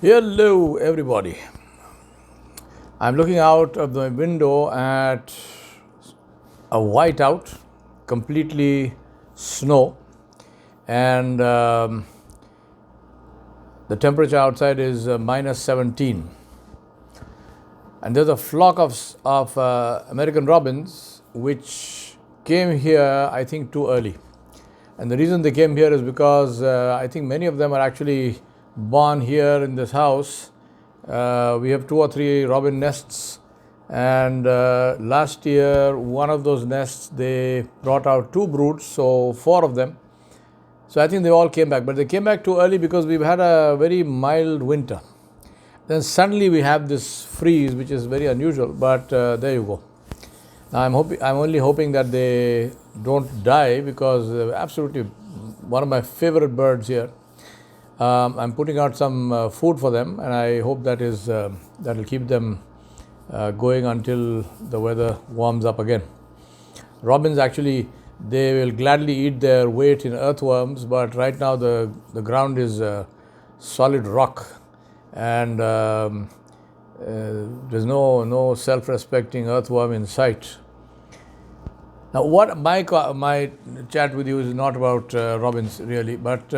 Hello, everybody. I'm looking out of the window at a whiteout, completely snow, and the temperature outside is minus 17. And there's a flock of American robins which came here, I think, too early. And the reason they came here is because I think many of them are actually born here in this house. We have 2 or 3 robin nests, and last year one of those nests they brought out 2 broods, so 4 of them. So I think they all came back, but they came back too early because we've had a very mild winter. Then suddenly we have this freeze, which is very unusual, but there you go. Now I'm only hoping that they don't die, because they're absolutely one of my favorite birds here. I'm putting out some food for them, and I hope that'll keep them going until the weather warms up again. Robins actually, they will gladly eat their weight in earthworms, but right now the ground is solid rock, and there's no self-respecting earthworm in sight. Now, what my chat with you is not about robins really, but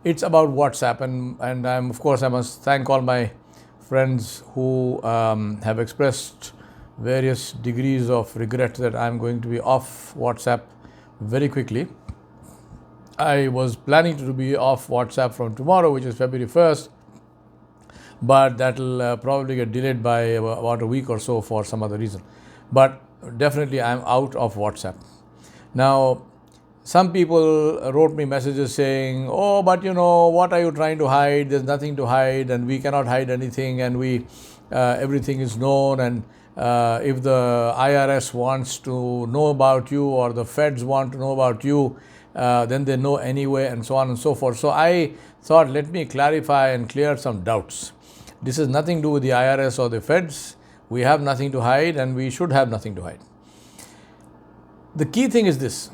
it's about WhatsApp, and I must thank all my friends who have expressed various degrees of regret that I'm going to be off WhatsApp very quickly. I was planning to be off WhatsApp from tomorrow, which is February 1st, but that'll probably get delayed by about a week or so for some other reason. But definitely I'm out of WhatsApp. Now, some people wrote me messages saying, oh, but what are you trying to hide? There's nothing to hide, and we cannot hide anything, and everything is known, and if the IRS wants to know about you, or the feds want to know about you, then they know anyway, and so on and so forth. So I thought, let me clarify and clear some doubts. This has nothing to do with the IRS or the feds. We have nothing to hide, and we should have nothing to hide. The key thing is this: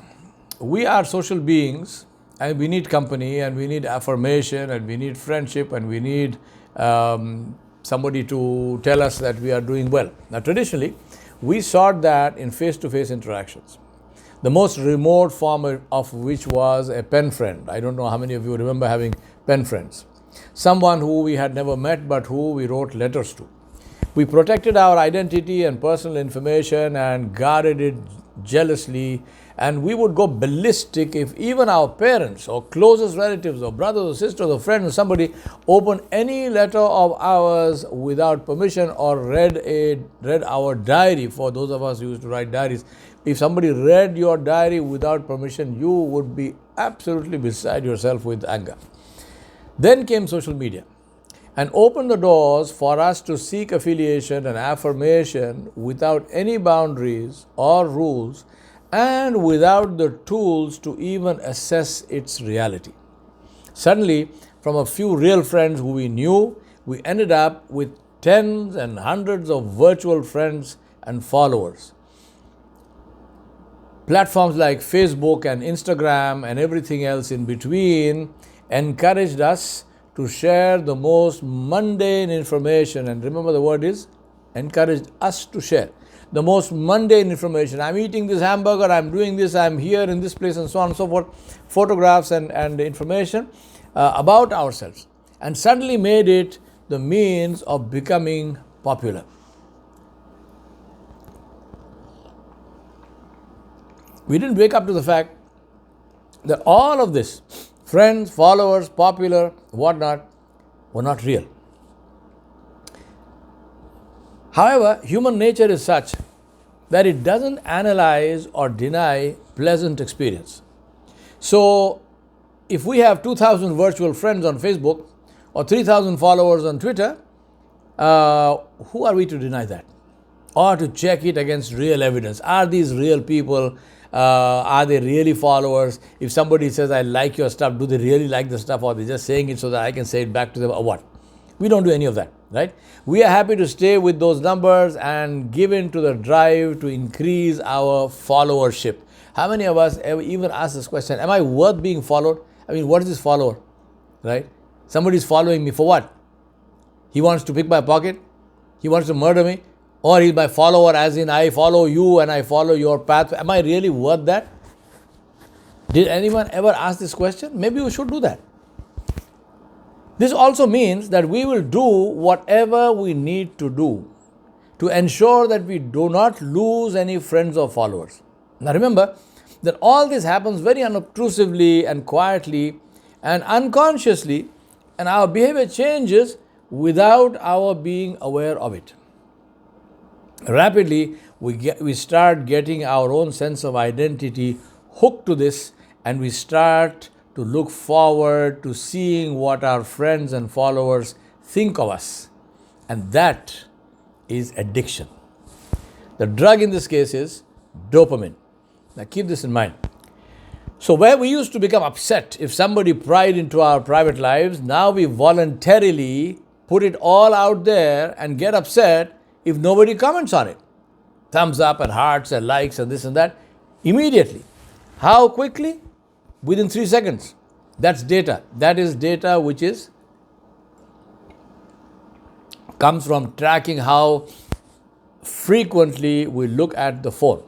we are social beings, and we need company, and we need affirmation, and we need friendship, and we need somebody to tell us that we are doing well. Now, traditionally, we sought that in face-to-face interactions, the most remote form of which was a pen friend. I don't know how many of you remember having pen friends. Someone who we had never met, but who we wrote letters to. We protected our identity and personal information and guarded it jealously, and we would go ballistic if even our parents or closest relatives or brothers or sisters or friends or somebody opened any letter of ours without permission, or read our diary. For those of us who used to write diaries, if somebody read your diary without permission, you would be absolutely beside yourself with anger. Then came social media and opened the doors for us to seek affiliation and affirmation without any boundaries or rules, and without the tools to even assess its reality. Suddenly, from a few real friends who we knew, we ended up with tens and hundreds of virtual friends and followers. Platforms like Facebook and Instagram and everything else in between encouraged us to share the most mundane information. And remember, the word is encouraged us to share the most mundane information. I'm eating this hamburger, I'm doing this, I'm here in this place, and so on and so forth. Photographs and information about ourselves, and suddenly made it the means of becoming popular. We didn't wake up to the fact that all of this, friends, followers, popular, whatnot, were not real. However, human nature is such that it doesn't analyze or deny pleasant experience. So, if we have 2,000 virtual friends on Facebook or 3,000 followers on Twitter, who are we to deny that? Or to check it against real evidence? Are these real people? Are they really followers? If somebody says, I like your stuff, do they really like the stuff, or are they just saying it so that I can say it back to them, or what? We don't do any of that, right? We are happy to stay with those numbers and give in to the drive to increase our followership. How many of us ever even ask this question, am I worth being followed? I mean, what is this follower, right? Somebody's following me for what? He wants to pick my pocket, he wants to murder me, or he's my follower, as in I follow you and I follow your path. Am I really worth that? Did anyone ever ask this question? Maybe we should do that. This also means that we will do whatever we need to do to ensure that we do not lose any friends or followers. Now remember that all this happens very unobtrusively and quietly and unconsciously, and our behavior changes without our being aware of it. Rapidly, we start getting our own sense of identity hooked to this, and we start to look forward to seeing what our friends and followers think of us. And that is addiction. The drug in this case is dopamine. Now keep this in mind. So where we used to become upset if somebody pried into our private lives, now we voluntarily put it all out there and get upset if nobody comments on it. Thumbs up and hearts and likes and this and that. Immediately. How quickly? Within 3 seconds. That's data. That is data which comes from tracking how frequently we look at the phone.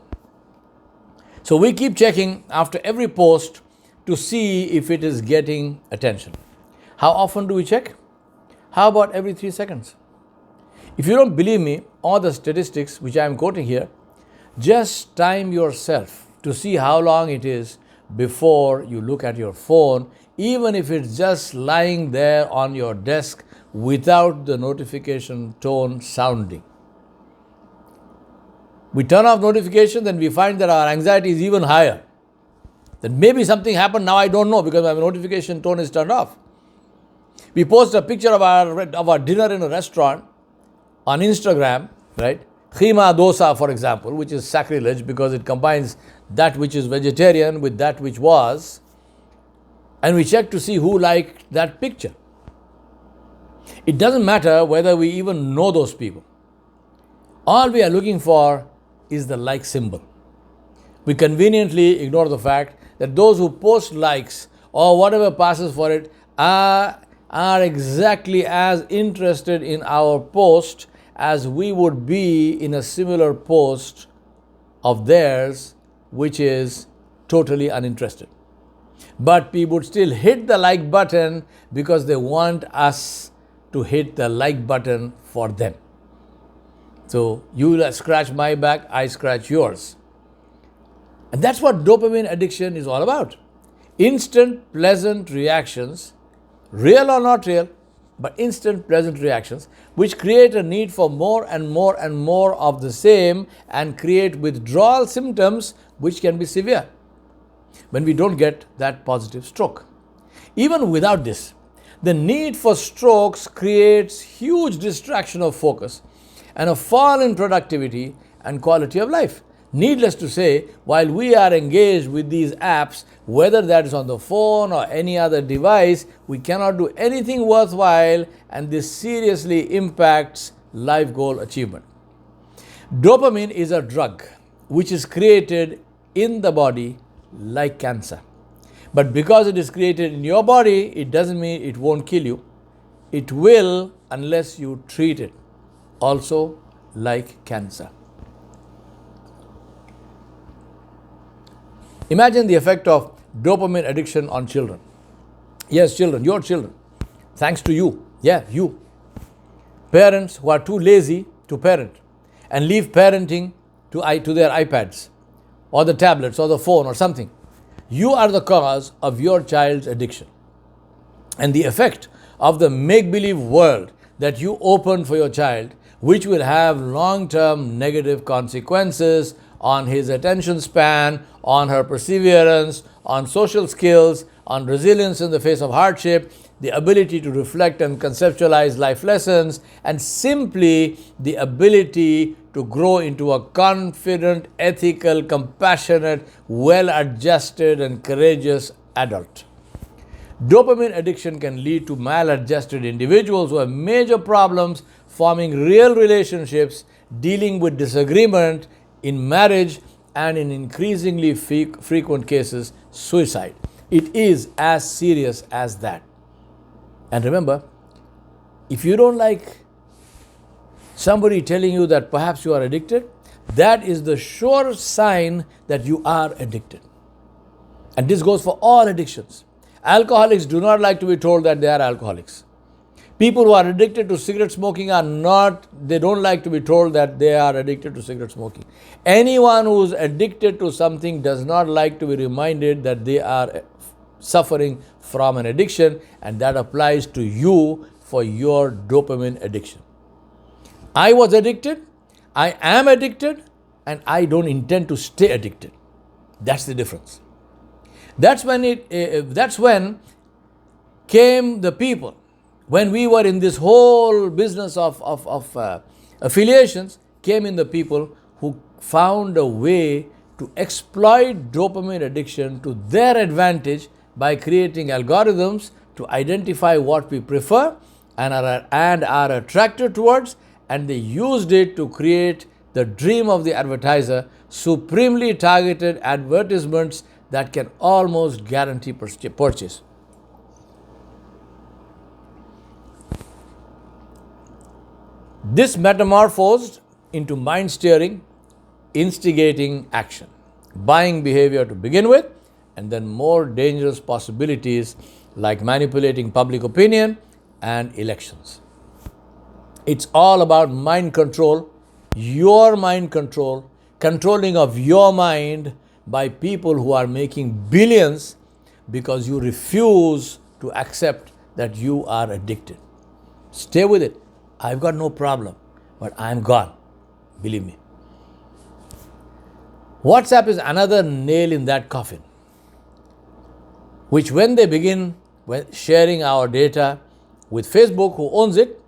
So we keep checking after every post to see if it is getting attention. How often do we check? How about every 3 seconds? If you don't believe me or the statistics which I am quoting here, just time yourself to see how long it is before you look at your phone, even if it's just lying there on your desk without the notification tone sounding. We turn off notification, then we find that our anxiety is even higher. Then maybe something happened, now I don't know because my notification tone is turned off. We post a picture of our dinner in a restaurant on Instagram, right? Khima dosa, for example, which is sacrilege because it combines that which is vegetarian with that which was, and we check to see who liked that picture. It doesn't matter whether we even know those people. All we are looking for is the like symbol. We conveniently ignore the fact that those who post likes or whatever passes for it are exactly as interested in our post as we would be in a similar post of theirs, which is totally uninterested. But people would still hit the like button because they want us to hit the like button for them. So you scratch my back, I scratch yours. And that's what dopamine addiction is all about. Instant pleasant reactions, real or not real, but instant pleasant reactions, which create a need for more and more and more of the same and create withdrawal symptoms which can be severe when we don't get that positive stroke. Even without this, the need for strokes creates huge distraction of focus and a fall in productivity and quality of life. Needless to say, while we are engaged with these apps, whether that is on the phone or any other device, we cannot do anything worthwhile, and this seriously impacts life goal achievement. Dopamine is a drug which is created in the body like cancer. But because it is created in your body, it doesn't mean it won't kill you. It will unless you treat it. Also like cancer. Imagine the effect of dopamine addiction on children. Yes, children, your children. Thanks to you. Yeah, you. Parents who are too lazy to parent and leave parenting to their iPads or the tablets or the phone or something. You are the cause of your child's addiction. And the effect of the make-believe world that you opened for your child, which will have long-term negative consequences on his attention span, on her perseverance, on social skills, on resilience in the face of hardship, the ability to reflect and conceptualize life lessons, and simply the ability to grow into a confident, ethical, compassionate, well-adjusted and courageous adult. Dopamine addiction can lead to maladjusted individuals who have major problems forming real relationships, dealing with disagreement in marriage, and in increasingly frequent cases, suicide. It is as serious as that. And remember, If you don't like somebody telling you that perhaps you are addicted, that is the sure sign that you are addicted. And this goes for all addictions. Alcoholics do not like to be told that they are alcoholics. People who are addicted to cigarette smoking they don't like to be told that they are addicted to cigarette smoking. Anyone who is addicted to something does not like to be reminded that they are suffering from an addiction, and that applies to you for your dopamine addiction. I was addicted, I am addicted, and I don't intend to stay addicted. That's the difference. That's when came the people. When we were in this whole business of affiliations, came in the people who found a way to exploit dopamine addiction to their advantage by creating algorithms to identify what we prefer and are attracted towards, and they used it to create the dream of the advertiser, supremely targeted advertisements that can almost guarantee purchase. This metamorphosed into mind steering, instigating action, buying behavior to begin with, and then more dangerous possibilities like manipulating public opinion and elections. It's all about mind control, your mind control, controlling of your mind by people who are making billions because you refuse to accept that you are addicted. Stay with it. I've got no problem, but I'm gone. Believe me. WhatsApp is another nail in that coffin, which when they begin sharing our data with Facebook, who owns it,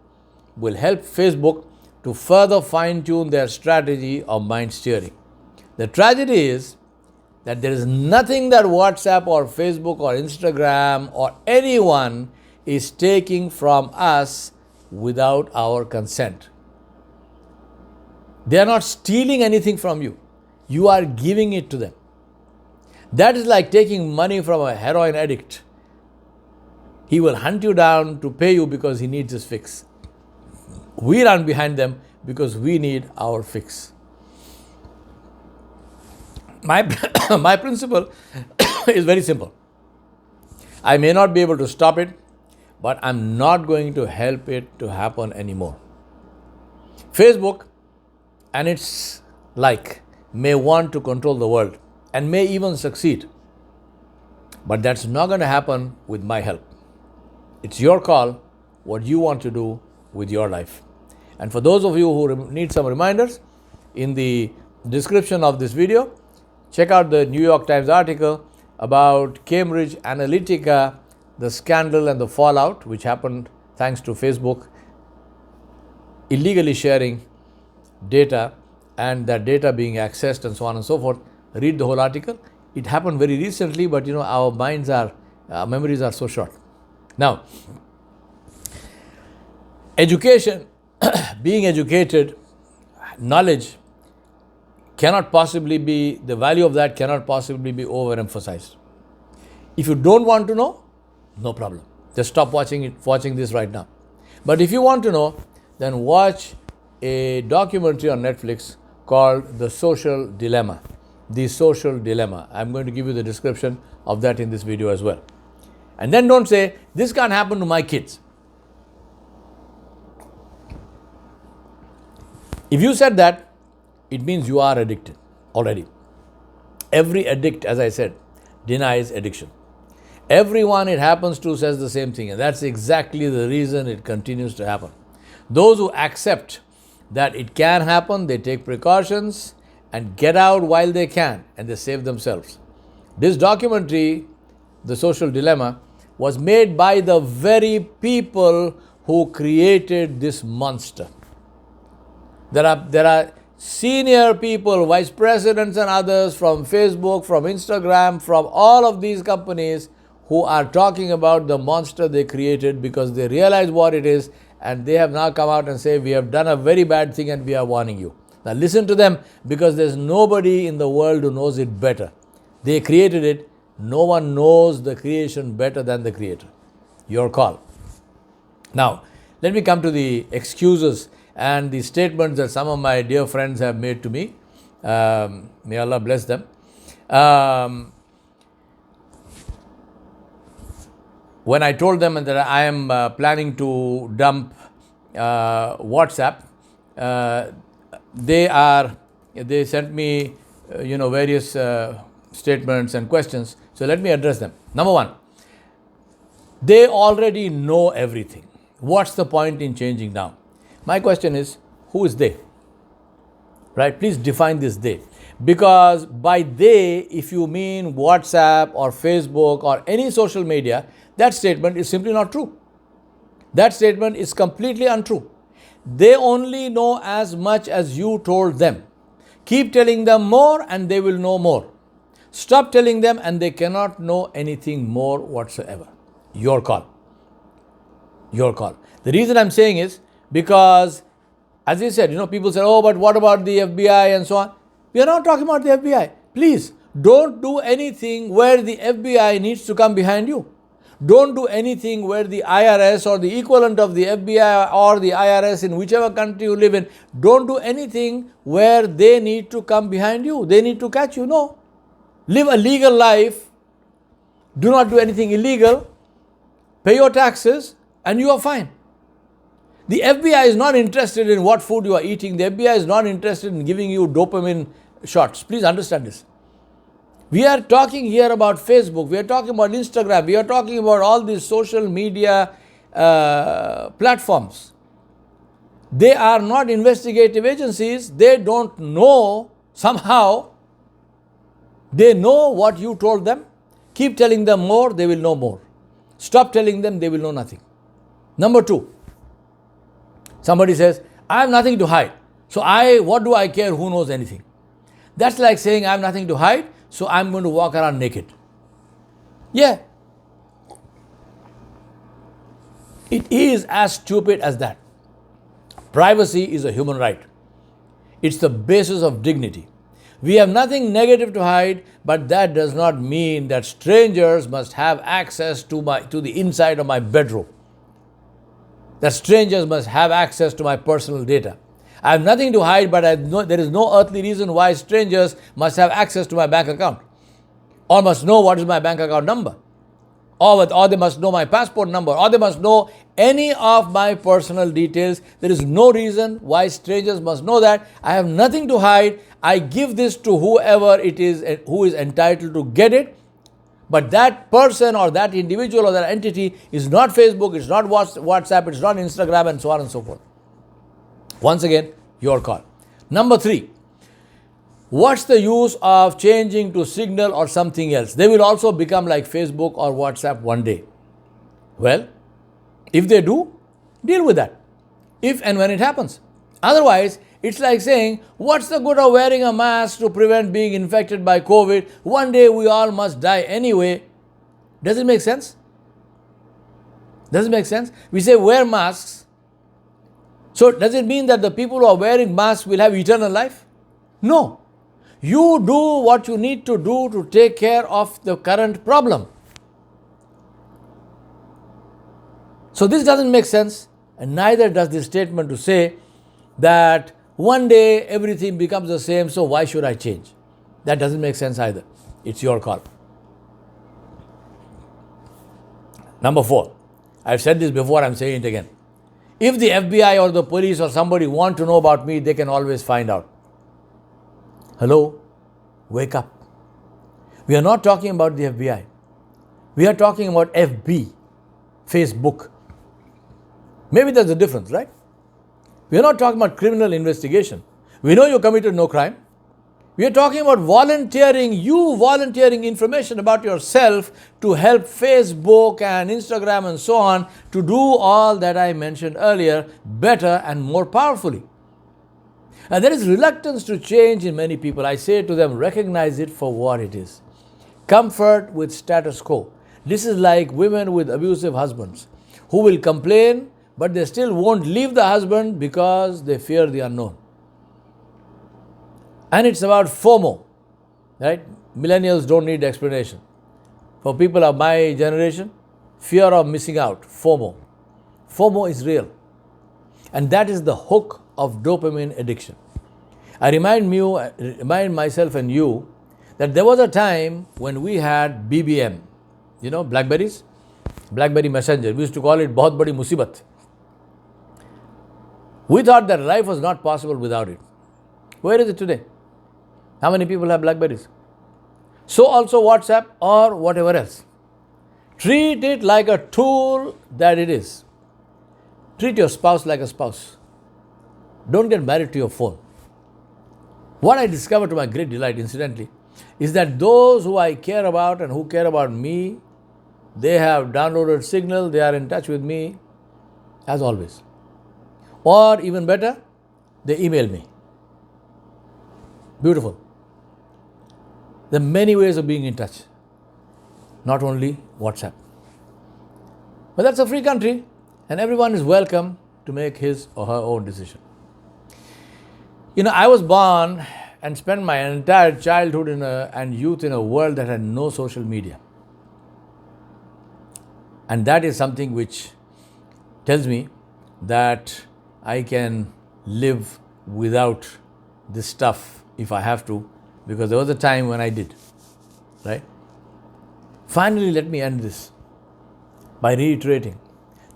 will help Facebook to further fine-tune their strategy of mind steering. The tragedy is that there is nothing that WhatsApp or Facebook or Instagram or anyone is taking from us without our consent. They are not stealing anything from you. You are giving it to them. That is like taking money from a heroin addict. He will hunt you down to pay you because he needs his fix. We run behind them because we need our fix. My principle is very simple. I may not be able to stop it, but I'm not going to help it to happen anymore. Facebook and its like may want to control the world and may even succeed, but that's not going to happen with my help. It's your call what you want to do with your life. And for those of you who need some reminders, in the description of this video, check out the New York Times article about Cambridge Analytica, the scandal and the fallout which happened thanks to Facebook illegally sharing data and that data being accessed and so on and so forth. Read the whole article. It happened very recently, but our memories are so short. Now, education, being educated, knowledge cannot possibly be, the value of that cannot possibly be overemphasized. If you don't want to know, no problem. Just stop watching this right now. But if you want to know, then watch a documentary on Netflix called The Social Dilemma. The Social Dilemma. I'm going to give you the description of that in this video as well. And then don't say, this can't happen to my kids. If you said that, it means you are addicted already. Every addict, as I said, denies addiction. Everyone it happens to says the same thing, and that's exactly the reason it continues to happen. Those who accept that it can happen, they take precautions and get out while they can, and they save themselves. This documentary, The Social Dilemma, was made by the very people who created this monster. There are senior people, vice presidents and others from Facebook, from Instagram, from all of these companies who are talking about the monster they created because they realize what it is, and they have now come out and say, we have done a very bad thing and we are warning you. Now listen to them, because there's nobody in the world who knows it better. They created it. No one knows the creation better than the creator. Your call. Now, Let me come to the excuses and the statements that some of my dear friends have made to me. May Allah bless them. When I told them that I am planning to dump WhatsApp, they sent me various statements and questions. So let me address them. Number one, they already know everything. What's the point in changing now? My question is, who is they? Right? Please define this they. Because by they, if you mean WhatsApp or Facebook or any social media, that statement is simply not true. That statement is completely untrue. They only know as much as you told them. Keep telling them more and they will know more. Stop telling them and they cannot know anything more whatsoever. Your call. Your call. The reason I'm saying is because, as I said, people say, oh, but what about the FBI and so on? We are not talking about the FBI. Please, don't do anything where the FBI needs to come behind you. Don't do anything where the IRS or the equivalent of the FBI or the IRS in whichever country you live in, don't do anything where they need to come behind you. They need to catch you. No. Live a legal life. Do not do anything illegal. Pay your taxes and you are fine. The FBI is not interested in what food you are eating. The FBI is not interested in giving you dopamine shots. Please understand this. We are talking here about Facebook. We are talking about Instagram. We are talking about all these social media platforms. They are not investigative agencies. They don't know somehow. They know what you told them. Keep telling them more, they will know more. Stop telling them, they will know nothing. Number two, somebody says, I have nothing to hide. So what do I care who knows anything? That's like saying I have nothing to hide, so I'm going to walk around naked. Yeah. It is as stupid as that. Privacy is a human right. It's the basis of dignity. We have nothing negative to hide, but that does not mean that strangers must have access to the inside of my bedroom. That strangers must have access to my personal data. I have nothing to hide, but there is no earthly reason why strangers must have access to my bank account or must know what is my bank account number or they must know my passport number or they must know any of my personal details. There is no reason why strangers must know that. I have nothing to hide. I give this to whoever it is who is entitled to get it. But that person or that individual or that entity is not Facebook, it's not WhatsApp, it's not Instagram and so on and so forth. Once again, your call. Number three, what's the use of changing to Signal or something else? They will also become like Facebook or WhatsApp one day. Well, if they do, deal with that. If and when it happens. Otherwise, it's like saying, what's the good of wearing a mask to prevent being infected by COVID? One day we all must die anyway. Does it make sense? Does it make sense? We say wear masks. So does it mean that the people who are wearing masks will have eternal life? No. You do what you need to do to take care of the current problem. So this doesn't make sense, and neither does this statement to say that one day everything becomes the same, so why should I change? That doesn't make sense either. It's your call. Number four, I've said this before, I'm saying it again. If the FBI or the police or somebody want to know about me, they can always find out. Hello? Wake up. We are not talking about the FBI. We are talking about FB, Facebook. Maybe there's a difference, right? We are not talking about criminal investigation. We know you committed no crime. We are talking about volunteering information about yourself to help Facebook and Instagram and so on to do all that I mentioned earlier better and more powerfully. And there is reluctance to change in many people. I say to them, recognize it for what it is. Comfort with status quo. This is like women with abusive husbands who will complain, but they still won't leave the husband because they fear the unknown. And it's about FOMO, right? Millennials don't need explanation. For people of my generation, fear of missing out, FOMO. FOMO is real. And that is the hook of dopamine addiction. I remind myself and you that there was a time when we had BBM, Blackberries, Blackberry Messenger. We used to call it Bahut Badi Musibat. We thought that life was not possible without it. Where is it today? How many people have Blackberries? So also WhatsApp or whatever else. Treat it like a tool that it is. Treat your spouse like a spouse. Don't get married to your phone. What I discovered to my great delight, incidentally, is that those who I care about and who care about me, they have downloaded Signal, they are in touch with me as always. Or even better, they email me. Beautiful. There are many ways of being in touch, not only WhatsApp. But that's a free country, and everyone is welcome to make his or her own decision. I was born and spent my entire childhood and youth in a world that had no social media. And that is something which tells me that I can live without this stuff if I have to, because there was a time when I did, right? Finally, let me end this by reiterating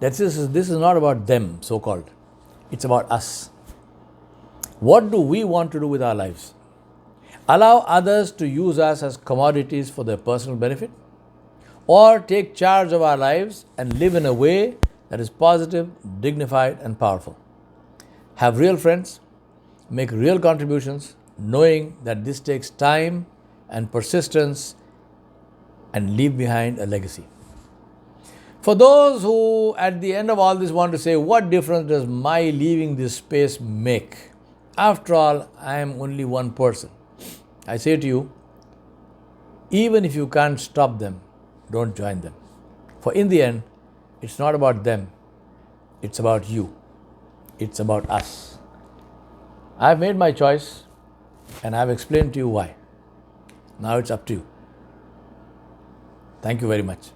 that this is not about them, so-called. It's about us. What do we want to do with our lives? Allow others to use us as commodities for their personal benefit? Or take charge of our lives and live in a way that is positive, dignified, and powerful? Have real friends, make real contributions, knowing that this takes time and persistence, and leave behind a legacy. For those who at the end of all this want to say, what difference does my leaving this space make? After all, I am only one person. I say to you, even if you can't stop them, don't join them. For in the end, it's not about them, it's about you. It's about us. I've made my choice and I've explained to you why. Now it's up to you. Thank you very much.